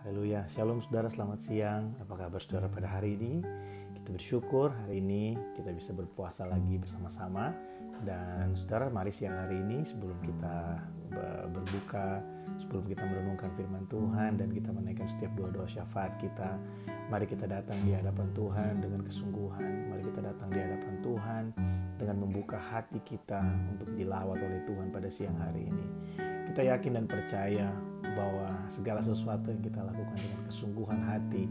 Haleluya, shalom saudara, selamat siang. Apa kabar saudara pada hari ini? Kita bersyukur hari ini kita bisa berpuasa lagi bersama-sama. Dan saudara, mari siang hari ini sebelum kita berbuka, sebelum kita merenungkan firman Tuhan dan kita menaikkan setiap doa-doa syafaat kita, mari kita datang di hadapan Tuhan dengan kesungguhan. Mari kita datang di hadapan Tuhan dengan membuka hati kita untuk dilawat oleh Tuhan pada siang hari ini. Kita yakin dan percaya bahwa segala sesuatu yang kita lakukan dengan kesungguhan hati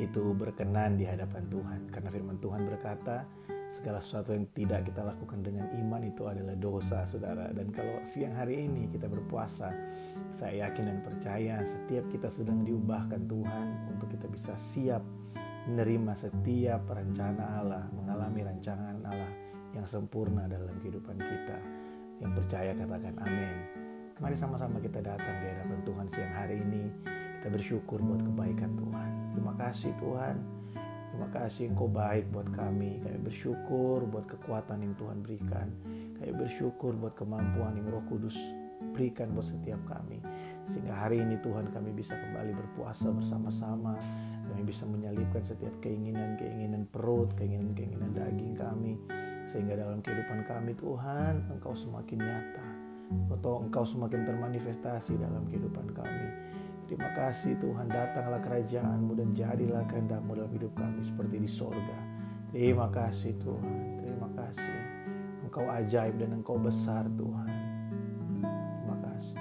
itu berkenan di hadapan Tuhan. Karena firman Tuhan berkata, segala sesuatu yang tidak kita lakukan dengan iman itu adalah dosa, saudara. Dan kalau siang hari ini kita berpuasa, saya yakin dan percaya setiap kita sedang diubahkan Tuhan untuk kita bisa siap menerima setiap rencana Allah, mengalami rancangan Allah yang sempurna dalam kehidupan kita. Yang percaya katakan amin. Mari sama-sama kita datang di hadapan Tuhan siang hari ini. Kita bersyukur buat kebaikan Tuhan. Terima kasih Tuhan. Terima kasih Engkau baik buat kami. Kami bersyukur buat kekuatan yang Tuhan berikan. Kami bersyukur buat kemampuan yang Roh Kudus berikan buat setiap kami. Sehingga hari ini Tuhan kami bisa kembali berpuasa bersama-sama. Kami bisa menyalipkan setiap keinginan-keinginan perut, keinginan-keinginan daging kami. Sehingga dalam kehidupan kami Tuhan, Engkau semakin nyata. Atau Engkau semakin termanifestasi dalam kehidupan kami. Terima kasih Tuhan, datanglah kerajaan-Mu dan jadilah kehendak-Mu dalam hidup kami seperti di sorga. Terima kasih Tuhan, terima kasih. Engkau ajaib dan Engkau besar Tuhan. Terima kasih.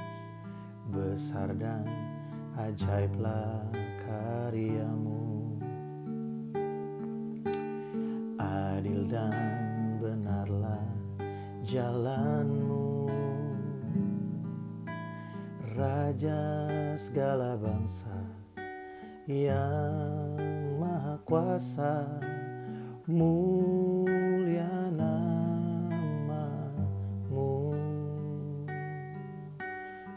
Besar dan ajaiblah karya-Mu, adil dan benarlah jalan-Mu. Raja segala bangsa yang maha kuasa, mulia nama-Mu.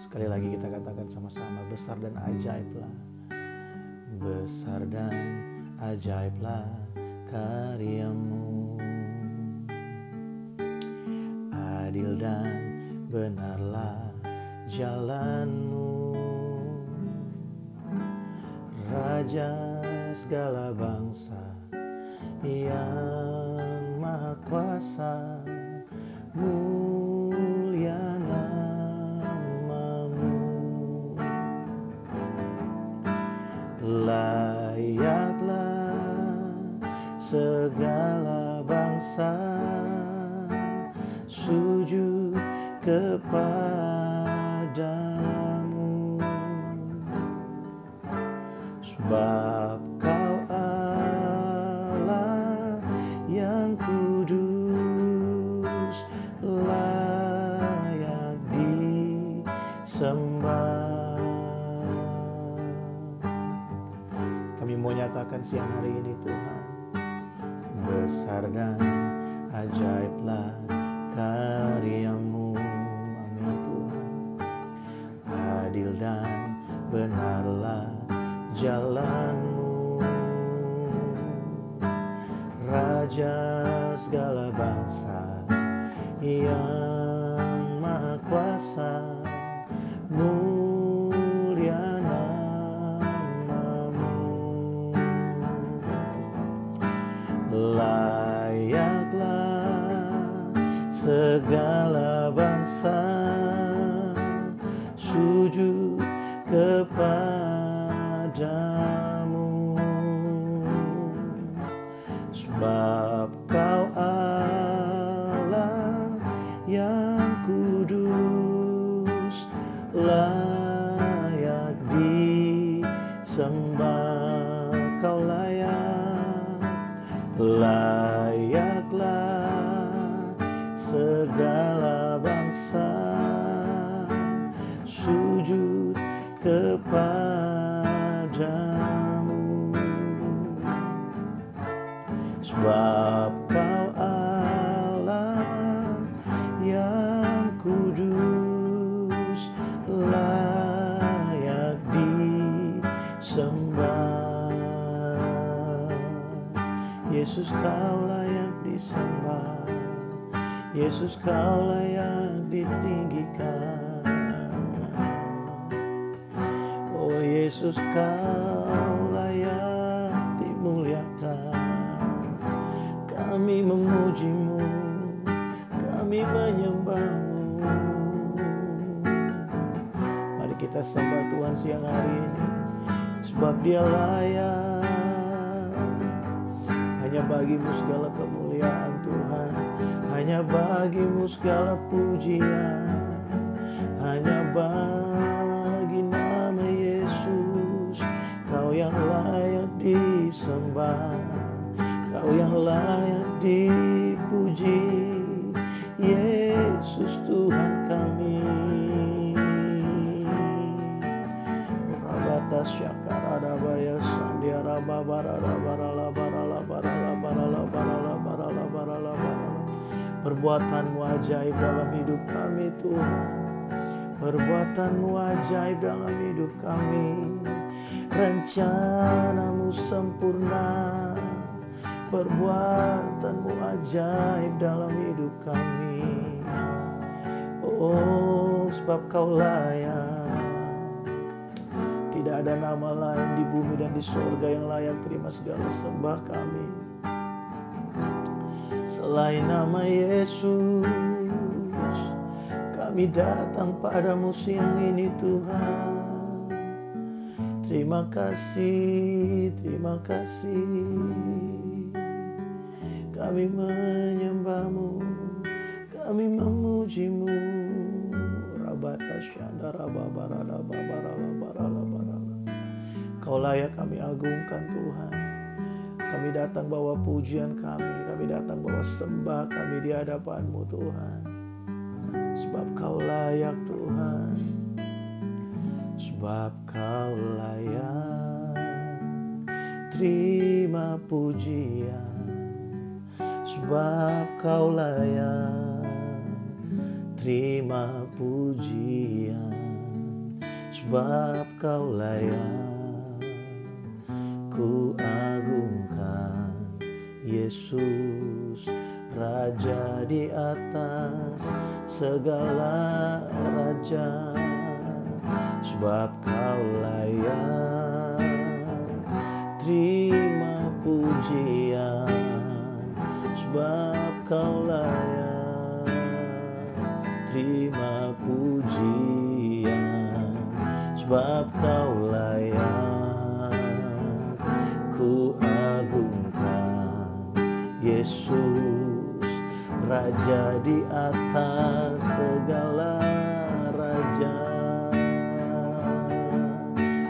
Sekali lagi kita katakan sama-sama, besar dan ajaiblah. Besar dan ajaiblah karya-Mu, adil dan benarlah jalan-Mu. Raja segala bangsa yang maha kuasa, mulia nama-Mu. Layaklah segala bangsa sujud kepadamu, sebab Kau Allah yang kudus, layak disembah. Kami mau nyatakan siang hari ini Tuhan, besar dan ajaiblah karya-Mu. Amin Tuhan. Adil dan benarlah jalan-Mu. Raja segala bangsa yang maha kuasa, mulia nama-Mu. Layaklah segala bangsa sujud kepadamu, sebab Kau Allah yang kudus, layak disembah. Kau layaklah segala bangsa sujud kepadamu, sebab Kau Allah yang kudus, layak disembah. Yesus Kau layak disembah, Yesus Kau layak ditinggikan. Oh Yesus Kau layak dimuliakan. Kami memuji-Mu, kami menyembah-Mu. Mari kita sembah Tuhan siang hari ini, sebab Dia layak. Hanya bagi-Mu segala kemuliaan Tuhan, hanya bagi-Mu segala pujian, hanya bagi nama Yesus. Kau yang layak disembah, Kau yang layak dipuji, Yesus Tuhan kami. Rabata syakarada baya sandiara babarada barala barala barala barala barala barala barala barala. Perbuatan-Mu ajaib dalam hidup kami Tuhan, perbuatan-Mu ajaib dalam hidup kami. Rencana-Mu sempurna, perbuatan-Mu ajaib dalam hidup kami. Oh, sebab Kau layak. Tidak ada nama lain di bumi dan di surga yang layak terima segala sembah kami selain nama Yesus. Kami datang padamu siang ini Tuhan. Terima kasih, terima kasih. Kami menyembah-Mu, kami memuji-Mu. Rabata syandara babarada babarala barala barala. Kau layak kami agungkan Tuhan. Kami datang bawa pujian kami datang bawa sembah kami di hadapan-Mu Tuhan. Sebab Kau layak Tuhan, sebab Kau layak. Terima pujian, sebab Kau layak. Terima pujian, sebab Kau layak. Ku agungkan Yesus, Raja di atas segala raja. Sebab Kau layak. Terima pujian, sebab Kau layak. Terima pujian, sebab Kau layak. Ku agungkan Yesus, Raja di atas segala raja.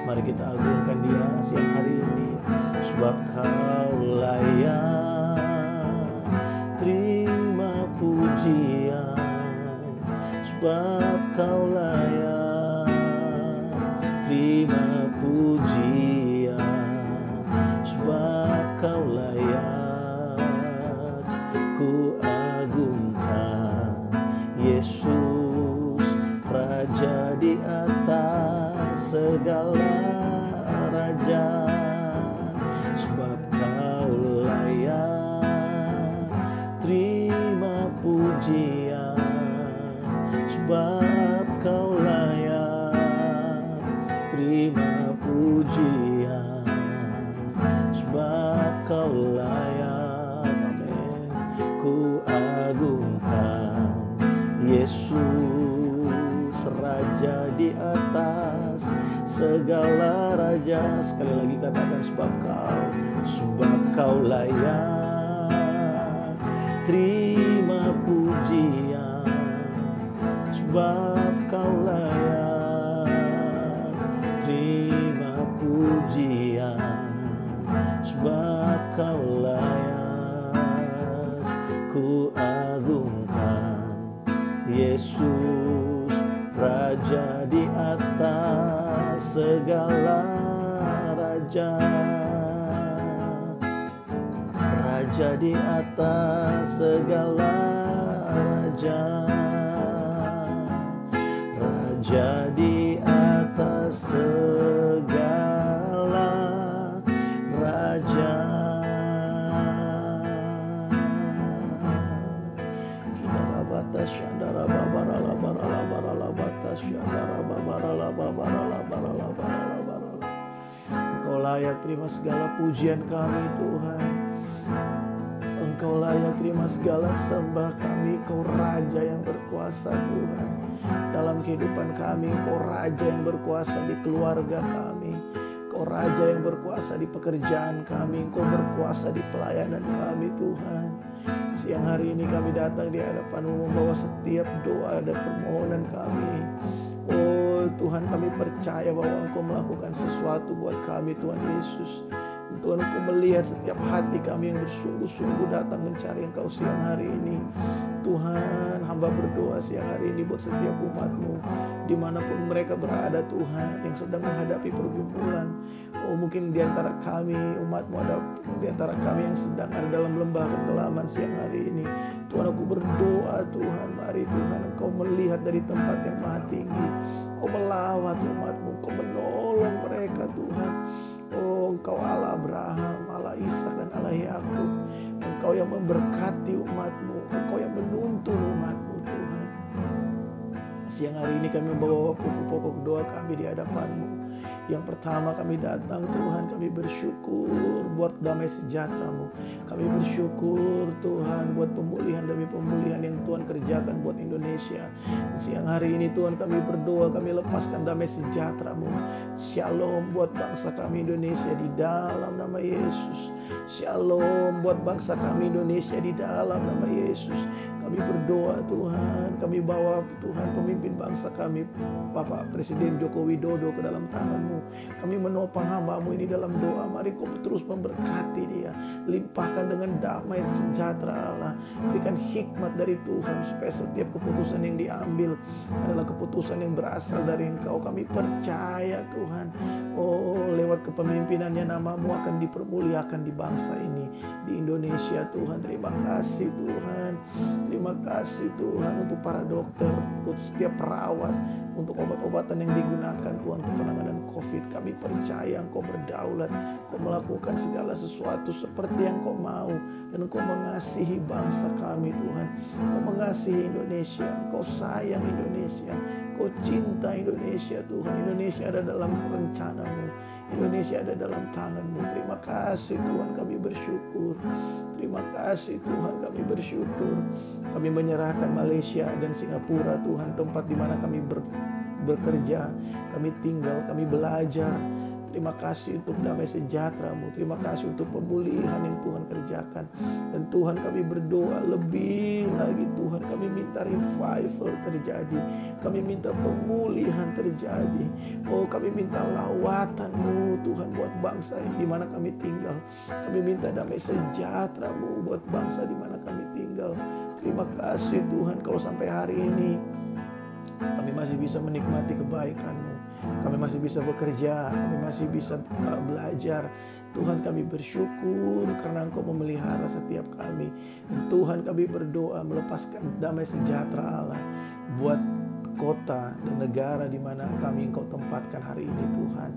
Mari kita agungkan Dia siang hari ini, sebab Kau layak. Terima pujian, sebab Kau layak. Terima pujian, sebab Kau layak. Ku agungkan Yesus, Raja di atas segala raja. Sebab Kau layak. Terima pujian, sebab Kau layak. Terima pujian, sebab Kau layak. Amin. Ku agungkan Yesus, Raja di atas segala raja. Sekali lagi katakan, sebab Kau layak. Terima pujian, sebab Kau layak. Terima pujian, sebab Kau layak. Ku agungkan Yesus, Raja di atas segala raja. Raja di atas segala raja. Raja di atas segala raja. Kita batas syandara babarala barala barala batas syandara babarala babarala barala barala barala. layak terima segala pujian kami Tuhan. Engkau layak terima segala sembah kami. Engkau Raja yang berkuasa Tuhan. Dalam kehidupan kami Engkau Raja yang berkuasa di keluarga kami. Engkau Raja yang berkuasa di pekerjaan kami. Engkau berkuasa di pelayanan kami Tuhan. Siang hari ini kami datang di hadapan-Mu membawa setiap doa dan permohonan kami. Oh Tuhan, kami percaya bahwa Engkau melakukan sesuatu buat kami Tuhan Yesus. Tuhan, Engkau melihat setiap hati kami yang bersungguh-sungguh datang mencari Engkau siang hari ini. Tuhan, hamba berdoa siang hari ini buat setiap umat-Mu, dimanapun mereka berada Tuhan, yang sedang menghadapi pergumulan. Oh mungkin di antara kami, umat-Mu ada di antara kami yang sedang ada dalam lembah kekelaman siang hari ini. Tuhan, aku berdoa Tuhan, mari Tuhan Engkau melihat dari tempat yang maha tinggi. Engkau melawat umat-Mu, Engkau menolong mereka Tuhan. Oh Engkau Allah Abraham, Allah Ishak dan Allah Yakub. Engkau yang memberkati umat-Mu, Engkau yang menuntun umat-Mu Tuhan. Siang hari ini kami membawa pokok-pokok doa kami di hadapan-Mu. Yang pertama kami datang Tuhan, kami bersyukur buat damai sejahtera-Mu. Kami bersyukur Tuhan buat pemulihan demi pemulihan yang Tuhan kerjakan buat Indonesia. Siang hari ini Tuhan kami berdoa, kami lepaskan damai sejahtera-Mu. Shalom buat bangsa kami Indonesia di dalam nama Yesus. Shalom buat bangsa kami Indonesia di dalam nama Yesus. Kami berdoa Tuhan, kami bawa Tuhan pemimpin bangsa kami, Bapak Presiden Joko Widodo ke dalam tangan-Mu. Kami menopang hamba-Mu ini dalam doa. Mari Kau terus memberkati dia, limpahkan dengan damai sejahtera Allah. Berikan hikmat dari Tuhan supaya setiap keputusan yang diambil adalah keputusan yang berasal dari Engkau. Kami percaya Tuhan, oh lewat kepemimpinannya nama-Mu akan dipermuliakan di bangsa ini, di Indonesia Tuhan. Terima kasih Tuhan. Terima kasih Tuhan untuk para dokter, untuk setiap perawat, untuk obat-obatan yang digunakan Tuhan untuk penanganan COVID. Kami percaya Engkau berdaulat, Engkau melakukan segala sesuatu seperti yang Engkau mau, dan Engkau mengasihi bangsa kami Tuhan. Engkau mengasihi Indonesia, Engkau sayang Indonesia, Engkau cinta Indonesia Tuhan. Indonesia ada dalam rencana-Mu, Indonesia ada dalam tangan-Mu. Terima kasih Tuhan, kami bersyukur. Terima kasih Tuhan, kami bersyukur. Kami menyerahkan Malaysia dan Singapura Tuhan, tempat di mana kami bekerja, kami tinggal, kami belajar. Terima kasih untuk damai sejahtera-Mu. Terima kasih untuk pemulihan yang Tuhan kerjakan. Dan Tuhan kami berdoa lebih lagi Tuhan, kami minta revival terjadi. Kami minta pemulihan terjadi. Oh kami minta lawatan-Mu Tuhan buat bangsa yang di mana kami tinggal. Kami minta damai sejahtera-Mu buat bangsa di mana kami tinggal. Terima kasih Tuhan kalau sampai hari ini kami masih bisa menikmati kebaikan-Mu. Kami masih bisa bekerja, kami masih bisa belajar. Tuhan kami bersyukur karena Engkau memelihara setiap kami. Dan Tuhan kami berdoa melepaskan damai sejahtera Allah buat kota dan negara di mana kami Engkau tempatkan hari ini Tuhan.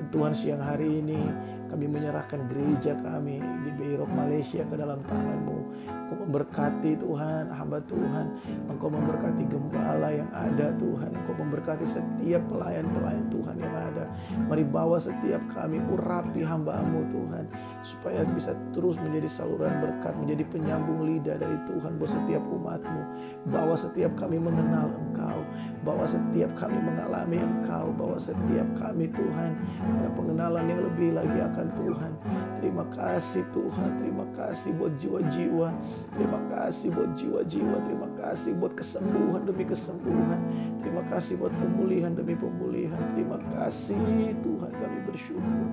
Dan Tuhan siang hari ini kami menyerahkan gereja kami di Beirut Malaysia ke dalam tangan-Mu. Engkau memberkati Tuhan, hamba Tuhan. Engkau memberkati gembala yang ada Tuhan. Engkau memberkati setiap pelayan-pelayan Tuhan yang ada. Mari bawa setiap kami, urapi hamba-Mu Tuhan, supaya bisa terus menjadi saluran berkat, menjadi penyambung lidah dari Tuhan buat setiap umat-Mu. Bawa setiap kami mengenal Engkau, bawa setiap kami mengalami Engkau, bawa setiap kami Tuhan ada pengenalan yang lebih lagi akan Tuhan. Terima kasih Tuhan, terima kasih buat jiwa-jiwa, terima kasih buat jiwa-jiwa, terima kasih buat kesembuhan demi kesembuhan, terima kasih buat pemulihan demi pemulihan. Terima kasih Tuhan, kami bersyukur.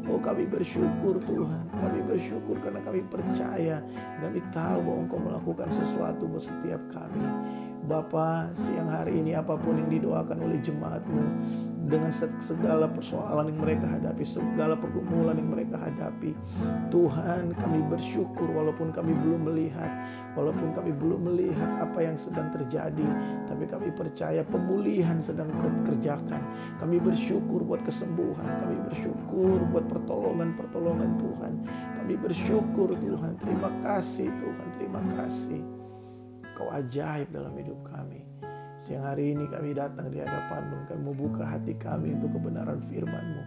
Oh kami bersyukur Tuhan, kami bersyukur karena kami percaya, kami tahu bahwa Engkau melakukan sesuatu buat setiap kami. Bapa, siang hari ini apapun yang didoakan oleh jemaat-Mu, dengan segala persoalan yang mereka hadapi, segala pergumulan yang mereka hadapi, Tuhan kami bersyukur walaupun kami belum melihat, apa yang sedang terjadi, tapi kami percaya pemulihan sedang Kau kerjakan. Kami bersyukur buat kesembuhan, kami bersyukur buat pertolongan Tuhan. Kami bersyukur Tuhan, terima kasih Tuhan, terima kasih. Kau ajaib dalam hidup kami. Siang hari ini kami datang di hadapan-Mu, kami membuka hati kami untuk kebenaran firman-Mu.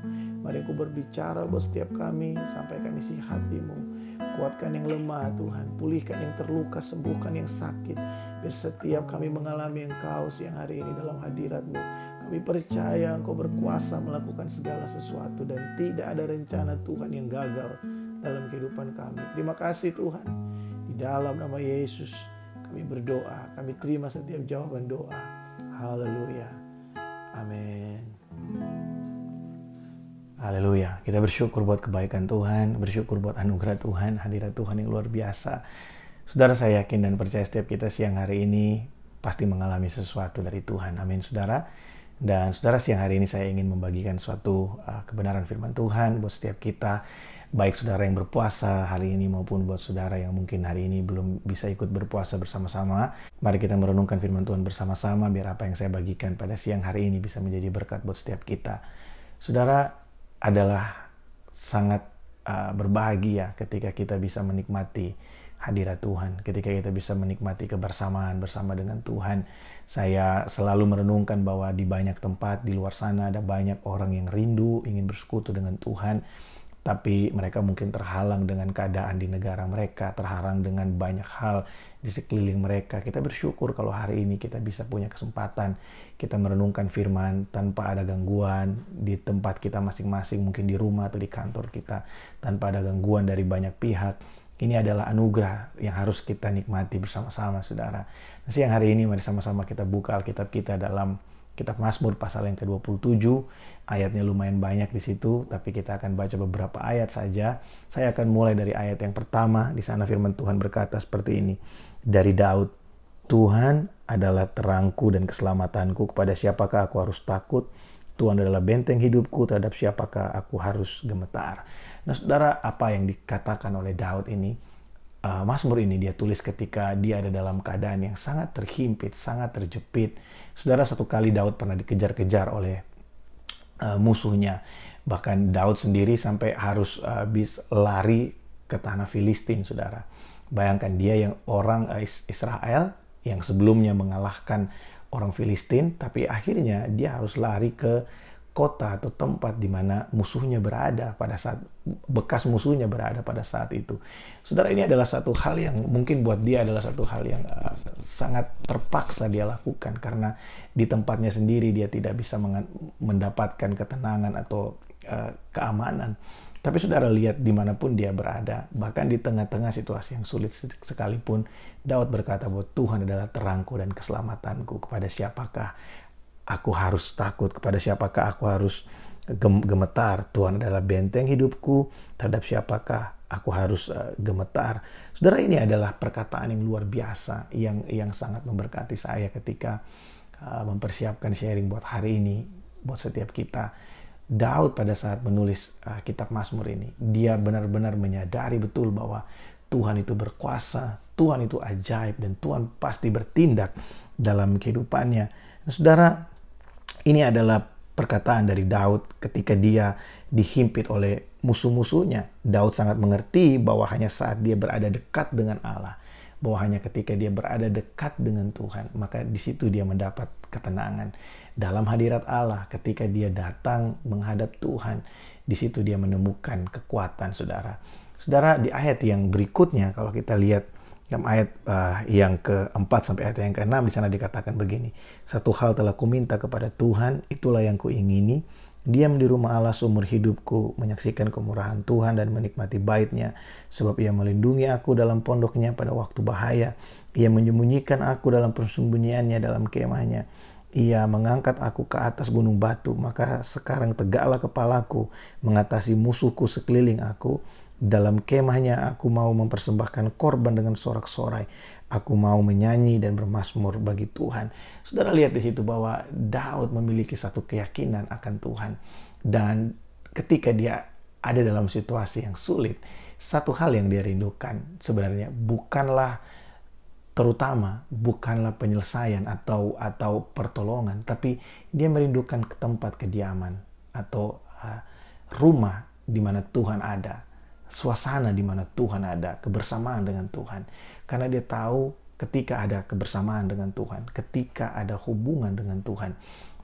Mari Engkau berbicara buat setiap kami, sampaikan isi hati-Mu. Kuatkan yang lemah Tuhan, pulihkan yang terluka, sembuhkan yang sakit. Biar setiap kami mengalami Engkau siang hari ini dalam hadirat-Mu. Kami percaya Engkau berkuasa melakukan segala sesuatu dan tidak ada rencana Tuhan yang gagal dalam kehidupan kami. Terima kasih Tuhan. Di dalam nama Yesus kami berdoa, kami terima setiap jawaban doa. Haleluya. Amin. Haleluya. Kita bersyukur buat kebaikan Tuhan, bersyukur buat anugerah Tuhan, hadirat Tuhan yang luar biasa. Saudara, saya yakin dan percaya setiap kita siang hari ini pasti mengalami sesuatu dari Tuhan. Amin, saudara. Dan saudara, siang hari ini saya ingin membagikan suatu kebenaran firman Tuhan buat setiap kita, baik saudara yang berpuasa hari ini maupun buat saudara yang mungkin hari ini belum bisa ikut berpuasa bersama-sama. Mari kita merenungkan firman Tuhan bersama-sama, biar apa yang saya bagikan pada siang hari ini bisa menjadi berkat buat setiap kita. Saudara, adalah sangat berbahagia ketika kita bisa menikmati hadirat Tuhan, ketika kita bisa menikmati kebersamaan bersama dengan Tuhan. Saya selalu merenungkan bahwa di banyak tempat di luar sana ada banyak orang yang rindu ingin bersekutu dengan Tuhan, tapi mereka mungkin terhalang dengan keadaan di negara mereka, terhalang dengan banyak hal di sekeliling mereka. Kita bersyukur kalau hari ini kita bisa punya kesempatan, kita merenungkan firman tanpa ada gangguan di tempat kita masing-masing, mungkin di rumah atau di kantor kita, tanpa ada gangguan dari banyak pihak. Ini adalah anugerah yang harus kita nikmati bersama-sama, saudara. Nah, siang hari ini mari sama-sama kita buka Alkitab kita dalam Kitab Mazmur pasal yang ke-27. Ayatnya lumayan banyak di situ, tapi kita akan baca beberapa ayat saja. Saya akan mulai dari ayat yang pertama. Di sana firman Tuhan berkata seperti ini. Dari Daud, Tuhan adalah terangku dan keselamatanku, kepada siapakah aku harus takut? Tuhan adalah benteng hidupku, terhadap siapakah aku harus gemetar? Nah, saudara, apa yang dikatakan oleh Daud ini, Mazmur ini dia tulis ketika dia ada dalam keadaan yang sangat terhimpit, sangat terjepit. Saudara, satu kali Daud pernah dikejar-kejar oleh musuhnya. Bahkan Daud sendiri sampai harus lari ke tanah Filistin, saudara. Bayangkan dia yang orang Israel yang sebelumnya mengalahkan orang Filistin, tapi akhirnya dia harus lari ke kota atau tempat di mana musuhnya berada pada saat bekas musuhnya berada pada saat itu. Saudara, ini adalah satu hal yang mungkin buat dia adalah satu hal yang sangat terpaksa dia lakukan, karena di tempatnya sendiri dia tidak bisa mendapatkan ketenangan atau keamanan. Tapi saudara, lihat dimanapun dia berada, bahkan di tengah-tengah situasi yang sulit sekalipun, Daud berkata bahwa Tuhan adalah terangku dan keselamatanku, kepada siapakah aku harus takut, kepada siapakah aku harus gemetar? Tuhan adalah benteng hidupku, terhadap siapakah aku harus gemetar? Saudara, ini adalah perkataan yang luar biasa, yang sangat memberkati saya ketika mempersiapkan sharing buat hari ini, buat setiap kita. Daud pada saat menulis kitab Mazmur ini, dia benar-benar menyadari betul bahwa Tuhan itu berkuasa, Tuhan itu ajaib, dan Tuhan pasti bertindak dalam kehidupannya. Nah, saudara, ini adalah perkataan dari Daud ketika dia dihimpit oleh musuh-musuhnya. Daud sangat mengerti bahwa hanya saat dia berada dekat dengan Allah, bahwa hanya ketika dia berada dekat dengan Tuhan, maka di situ dia mendapat ketenangan. Dalam hadirat Allah, ketika dia datang menghadap Tuhan, di situ dia menemukan kekuatan, saudara. Saudara, di ayat yang berikutnya, kalau kita lihat dalam ayat yang keempat sampai ayat yang keenam, di sana dikatakan begini. Satu hal telah kuminta kepada Tuhan, itulah yang kuingini, diam di rumah Allah seumur hidupku, menyaksikan kemurahan Tuhan dan menikmati bait-Nya, sebab Ia melindungi aku dalam pondok-Nya pada waktu bahaya. Ia menyembunyikan aku dalam persembunyian-Nya dalam kemah-Nya. Ia mengangkat aku ke atas gunung batu, maka sekarang tegaklah kepalaku, mengatasi musuhku sekeliling aku. Dalam kemah-Nya aku mau mempersembahkan korban dengan sorak-sorai. Aku mau menyanyi dan bermazmur bagi Tuhan. Saudara, lihat di situ bahwa Daud memiliki satu keyakinan akan Tuhan. Dan ketika dia ada dalam situasi yang sulit, satu hal yang dia rindukan sebenarnya bukanlah penyelesaian atau pertolongan, tapi dia merindukan ke tempat kediaman atau rumah di mana Tuhan ada, suasana di mana Tuhan ada, kebersamaan dengan Tuhan. Karena dia tahu ketika ada kebersamaan dengan Tuhan, ketika ada hubungan dengan Tuhan,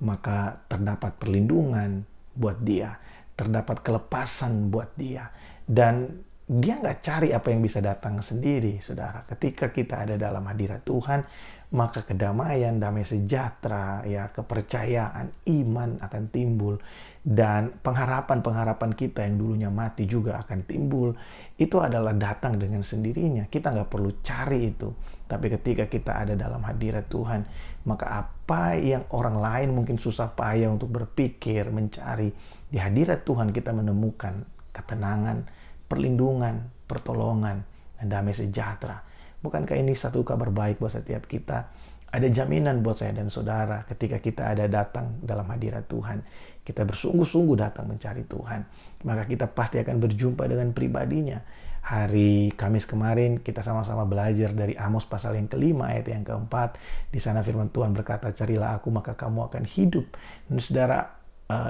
maka terdapat perlindungan buat dia, terdapat kelepasan buat dia. Dan dia nggak cari apa yang bisa datang sendiri, saudara. Ketika kita ada dalam hadirat Tuhan, maka kedamaian, damai sejahtera, ya, kepercayaan, iman akan timbul. Dan pengharapan-pengharapan kita yang dulunya mati juga akan timbul. Itu adalah datang dengan sendirinya. Kita nggak perlu cari itu. Tapi ketika kita ada dalam hadirat Tuhan, maka apa yang orang lain mungkin susah payah untuk berpikir, mencari, di hadirat Tuhan kita menemukan ketenangan, perlindungan, pertolongan, dan damai sejahtera. Bukankah ini satu kabar baik buat setiap kita? Ada jaminan buat saya dan saudara ketika kita ada datang dalam hadirat Tuhan. Kita bersungguh-sungguh datang mencari Tuhan. Maka kita pasti akan berjumpa dengan pribadinya. Hari Kamis kemarin kita sama-sama belajar dari Amos pasal yang kelima ayat yang keempat. Di sana firman Tuhan berkata, carilah aku maka kamu akan hidup. Dan saudara,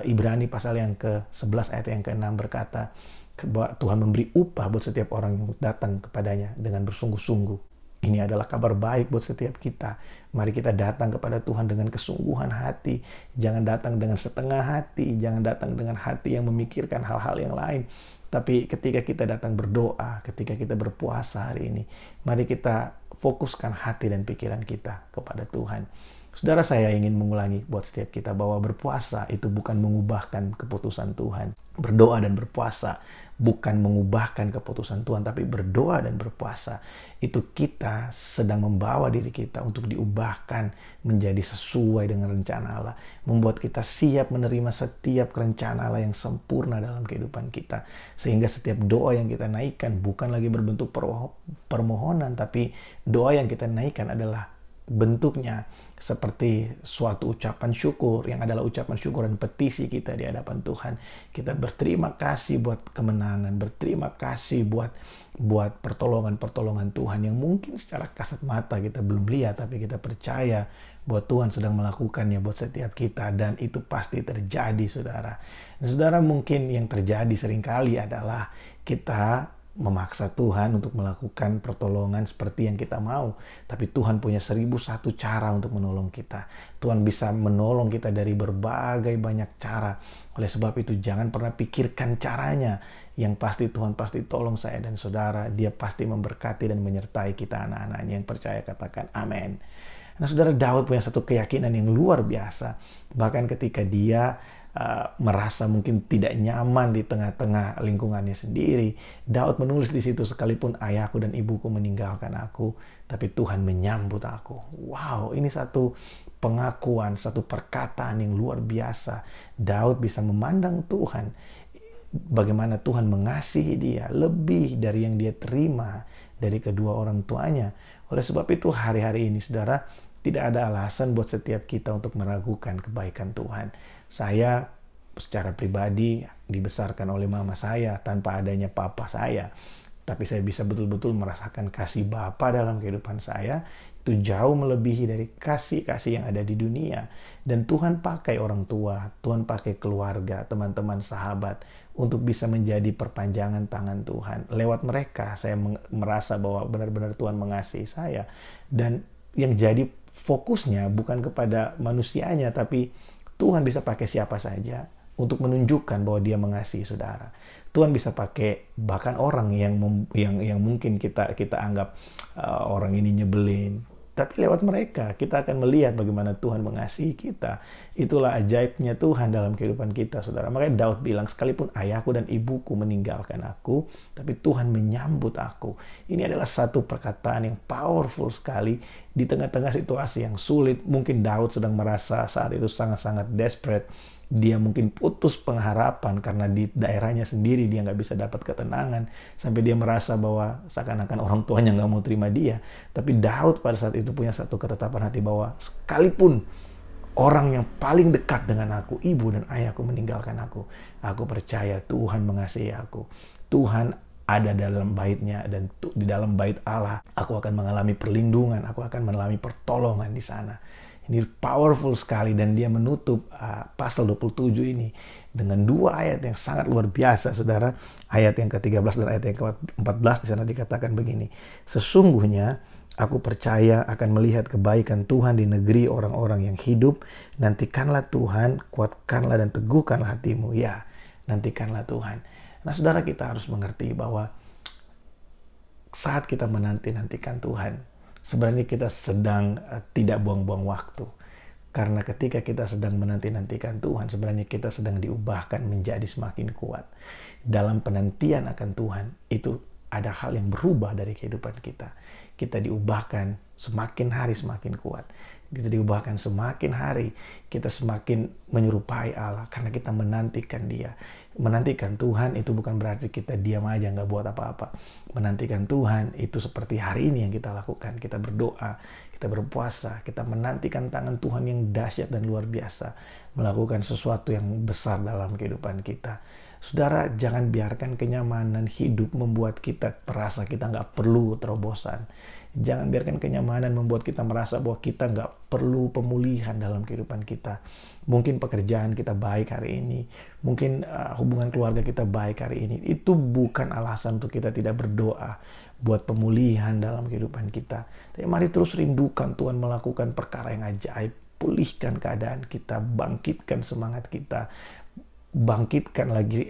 Ibrani pasal yang ke-11 ayat yang ke-6 berkata, Tuhan memberi upah buat setiap orang yang datang kepadanya dengan bersungguh-sungguh. Ini adalah kabar baik buat setiap kita. Mari kita datang kepada Tuhan dengan kesungguhan hati. Jangan datang dengan setengah hati. Jangan datang dengan hati yang memikirkan hal-hal yang lain. Tapi ketika kita datang berdoa, ketika kita berpuasa hari ini, mari kita fokuskan hati dan pikiran kita kepada Tuhan. Saudara, saya ingin mengulangi buat setiap kita bahwa berpuasa itu bukan mengubahkan keputusan Tuhan. Berdoa dan berpuasa bukan mengubahkan keputusan Tuhan, tapi berdoa dan berpuasa itu kita sedang membawa diri kita untuk diubahkan menjadi sesuai dengan rencana Allah. Membuat kita siap menerima setiap rencana Allah yang sempurna dalam kehidupan kita. Sehingga setiap doa yang kita naikkan bukan lagi berbentuk permohonan, tapi doa yang kita naikkan adalah bentuknya seperti suatu ucapan syukur yang adalah ucapan syukur dan petisi kita di hadapan Tuhan. Kita berterima kasih buat kemenangan, berterima kasih buat pertolongan-pertolongan Tuhan yang mungkin secara kasat mata kita belum lihat, tapi kita percaya bahwa Tuhan sedang melakukannya buat setiap kita, dan itu pasti terjadi, saudara. Dan saudara, mungkin yang terjadi seringkali adalah kita memaksa Tuhan untuk melakukan pertolongan seperti yang kita mau. Tapi Tuhan punya 1001 cara untuk menolong kita. Tuhan bisa menolong kita dari berbagai banyak cara. Oleh sebab itu jangan pernah pikirkan caranya. Yang pasti Tuhan pasti tolong saya dan saudara. Dia pasti memberkati dan menyertai kita anak-anaknya. Yang percaya katakan amin. Nah, saudara, Daud punya satu keyakinan yang luar biasa. Bahkan ketika dia merasa mungkin tidak nyaman di tengah-tengah lingkungannya sendiri, Daud menulis di situ, sekalipun ayahku dan ibuku meninggalkan aku, tapi Tuhan menyambut aku. Wow, ini satu pengakuan, satu perkataan yang luar biasa. Daud bisa memandang Tuhan, bagaimana Tuhan mengasihi dia lebih dari yang dia terima dari kedua orang tuanya. Oleh sebab itu hari-hari ini, saudara, tidak ada alasan buat setiap kita untuk meragukan kebaikan Tuhan. Saya secara pribadi dibesarkan oleh mama saya tanpa adanya papa saya. Tapi saya bisa betul-betul merasakan kasih Bapa dalam kehidupan saya. Itu jauh melebihi dari kasih-kasih yang ada di dunia. Dan Tuhan pakai orang tua, Tuhan pakai keluarga, teman-teman, sahabat untuk bisa menjadi perpanjangan tangan Tuhan. Lewat mereka saya merasa bahwa benar-benar Tuhan mengasihi saya. Dan yang jadi fokusnya bukan kepada manusianya, tapi Tuhan bisa pakai siapa saja untuk menunjukkan bahwa dia mengasihi saudara. Tuhan bisa pakai bahkan orang yang mungkin kita anggap orang ini nyebelin. Tapi lewat mereka kita akan melihat bagaimana Tuhan mengasihi kita. Itulah ajaibnya Tuhan dalam kehidupan kita, saudara. Makanya Daud bilang, sekalipun ayahku dan ibuku meninggalkan aku, tapi Tuhan menyambut aku. Ini adalah satu perkataan yang powerful sekali di tengah-tengah situasi yang sulit. Mungkin Daud sedang merasa saat itu sangat-sangat desperate. Dia mungkin putus pengharapan karena di daerahnya sendiri dia nggak bisa dapat ketenangan. Sampai dia merasa bahwa seakan-akan orang tuanya nggak mau terima dia. Tapi Daud pada saat itu punya satu ketetapan hati bahwa sekalipun orang yang paling dekat dengan aku, ibu dan ayahku meninggalkan aku percaya Tuhan mengasihi aku. Tuhan ada dalam baitnya, dan di dalam bait Allah aku akan mengalami perlindungan, aku akan mengalami pertolongan di sana. Ini powerful sekali, dan dia menutup pasal 27 ini dengan dua ayat yang sangat luar biasa, saudara. Ayat yang ke-13 dan ayat yang ke-14 di sana dikatakan begini. Sesungguhnya aku percaya akan melihat kebaikan Tuhan di negeri orang-orang yang hidup. Nantikanlah Tuhan, kuatkanlah dan teguhkanlah hatimu. Ya, nantikanlah Tuhan. Nah saudara, kita harus mengerti bahwa saat kita menanti-nantikan Tuhan, sebenarnya kita sedang tidak buang-buang waktu. Karena ketika kita sedang menanti-nantikan Tuhan, sebenarnya kita sedang diubahkan menjadi semakin kuat. Dalam penantian akan Tuhan, itu ada hal yang berubah dari kehidupan kita. Kita diubahkan semakin hari semakin kuat. Kita diubahkan semakin hari, kita semakin menyerupai Allah karena kita menantikan Dia. Menantikan Tuhan itu bukan berarti kita diam aja nggak buat apa-apa. Menantikan Tuhan itu seperti hari ini yang kita lakukan. Kita berdoa, kita berpuasa, kita menantikan tangan Tuhan yang dahsyat dan luar biasa melakukan sesuatu yang besar dalam kehidupan kita. Saudara, jangan biarkan kenyamanan hidup membuat kita merasa kita nggak perlu terobosan. Jangan biarkan kenyamanan membuat kita merasa bahwa kita nggak perlu pemulihan dalam kehidupan kita. Mungkin pekerjaan kita baik hari ini, mungkin hubungan keluarga kita baik hari ini. Itu bukan alasan untuk kita tidak berdoa buat pemulihan dalam kehidupan kita. Tapi mari terus rindukan Tuhan melakukan perkara yang ajaib. Pulihkan keadaan kita, bangkitkan semangat kita, bangkitkan lagi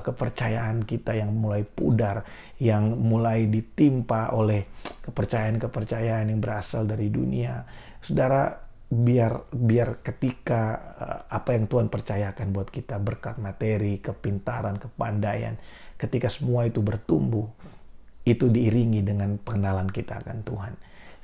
kepercayaan kita yang mulai pudar, yang mulai ditimpa oleh kepercayaan-kepercayaan yang berasal dari dunia. Saudara, biar ketika apa yang Tuhan percayakan buat kita, berkat materi, kepintaran, kepandaian, ketika semua itu bertumbuh, itu diiringi dengan pengenalan kita akan Tuhan.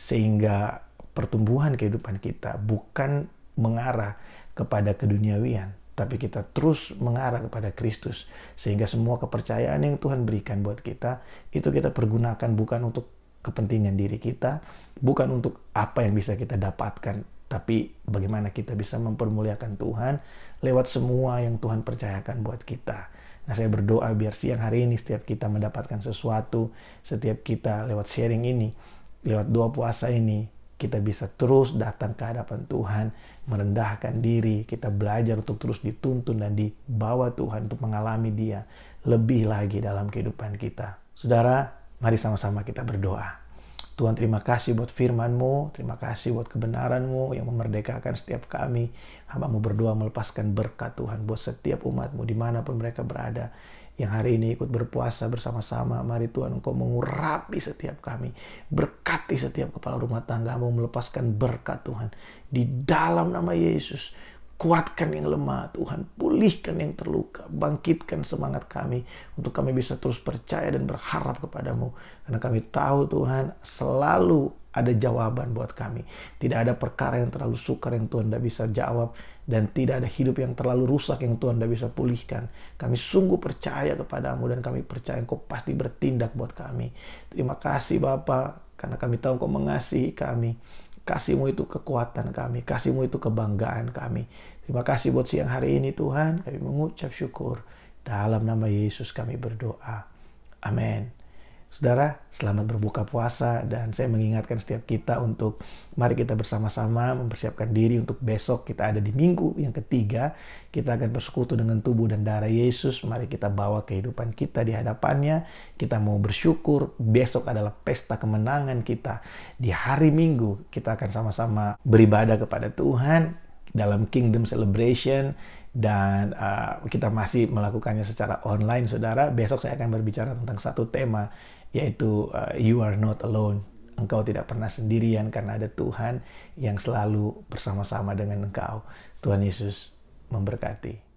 Sehingga pertumbuhan kehidupan kita bukan mengarah kepada keduniawian, tapi kita terus mengarah kepada Kristus. Sehingga semua kepercayaan yang Tuhan berikan buat kita, itu kita pergunakan bukan untuk kepentingan diri kita, bukan untuk apa yang bisa kita dapatkan, tapi bagaimana kita bisa mempermuliakan Tuhan lewat semua yang Tuhan percayakan buat kita. Nah, saya berdoa biar siang hari ini setiap kita mendapatkan sesuatu, setiap kita lewat sharing ini, lewat doa puasa ini, kita bisa terus datang ke hadapan Tuhan, merendahkan diri, kita belajar untuk terus dituntun dan dibawa Tuhan untuk mengalami Dia lebih lagi dalam kehidupan kita. Saudara, mari sama-sama kita berdoa. Tuhan, terima kasih buat firman-Mu, terima kasih buat kebenaran-Mu yang memerdekakan setiap kami. Hamba-Mu berdoa melepaskan berkat Tuhan buat setiap umat-Mu dimanapun mereka berada. Yang hari ini ikut berpuasa bersama-sama, mari Tuhan Engkau mengurapi setiap kami. Berkati setiap kepala rumah tangga-Mu, melepaskan berkat Tuhan. Di dalam nama Yesus, kuatkan yang lemah Tuhan, pulihkan yang terluka, bangkitkan semangat kami untuk kami bisa terus percaya dan berharap kepadamu. Karena kami tahu Tuhan selalu ada jawaban buat kami. Tidak ada perkara yang terlalu sukar yang Tuhan tidak bisa jawab, dan tidak ada hidup yang terlalu rusak yang Tuhan tidak bisa pulihkan. Kami sungguh percaya kepadamu dan kami percaya Engkau pasti bertindak buat kami. Terima kasih Bapa, karena kami tahu Engkau mengasihi kami. Kasih-Mu itu kekuatan kami, kasih-Mu itu kebanggaan kami. Terima kasih buat siang hari ini Tuhan, kami mengucap syukur. Dalam nama Yesus kami berdoa. Amin. Saudara, selamat berbuka puasa, dan saya mengingatkan setiap kita untuk mari kita bersama-sama mempersiapkan diri untuk besok. Kita ada di minggu yang ketiga, kita akan bersekutu dengan tubuh dan darah Yesus. Mari kita bawa kehidupan kita di hadapannya. Kita mau bersyukur, besok adalah pesta kemenangan kita. Di hari Minggu kita akan sama-sama beribadah kepada Tuhan dalam Kingdom Celebration. Dan kita masih melakukannya secara online, saudara. Besok saya akan berbicara tentang satu tema, yaitu you are not alone. Engkau tidak pernah sendirian karena ada Tuhan yang selalu bersama-sama dengan engkau. Tuhan Yesus memberkati.